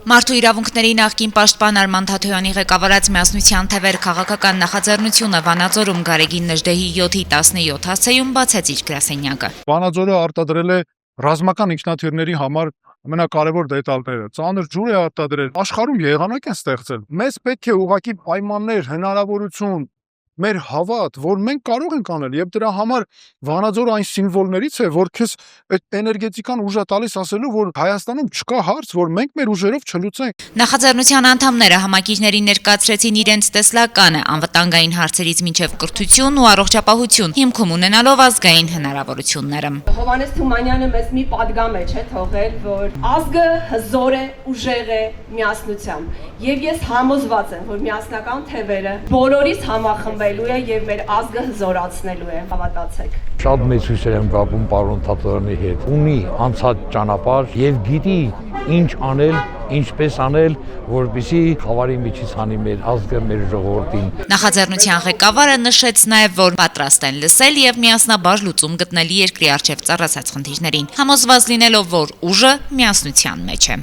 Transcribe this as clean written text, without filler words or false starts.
Մարդու իրավունքների նախկին պաշտպան Արման Թաթոյանի ղեկավարած միասնության թևեր քաղաքական նախաձեռնությունը Վանաձորում Գարեգին Նժդեհի 7/17 հասցեում բացեց իր գրասենյակը։ Վանաձորը արտադրել է ռազմական ինքնաթիռների համար ամենակարևոր դետալները, ծանր ջուր է արտադրել, աշխարհում եղանակ են ստեղծել։ Մեզ պետք է ուղղակի պայմաններ, հնարավորություն, մեր հավատ, որ մենք կարող ենք անել, եւ դրա համար Վանաձորը այն սիմվոլներից է, որ քեզ այդ էներգետիկան ուժ է տալիս ասելու, որ Հայաստանում չկա հարց, որ մենք մեր ուժերով չլուծենք։ Նախաձեռնության անդամները համակիրներին ներկայացրեցին իրենց տեսլականը անվտանգային հարցերից մինչև կրթություն ու առողջապահություն, հիմքում ունենալով ազգային հնարավորությունները։ Հովհաննես Թումանյանը մեզ մի պատգամ է թողել, որ ազգը հզոր է, ուժեղ է միասնությամբ։ Եվ ես համոզված եմ, որ միասնական թևերը բոլորիս համախմբելու է եւ մեր ազգը հզորացնելու է, հավատացեք։ Շատ մեծ հույսեր եմ կապում պարոն Թաթոյանի հետ։ Ունի անցած ճանապարհ եւ գիտի ինչ անել, ինչպես անել, որպեսզի խավարի միջից հանի մեր ազգը, մեր ժողովրդին։ Նախաձեռնության ղեկավարը նշեց նաեւ, որ պատրաստ են լսել եւ միասնաբար լուծում գտնել երկրի առջեւ ծառացած խնդիրներին, համոզված լինելով, որ ուժը միասնության մեջ է։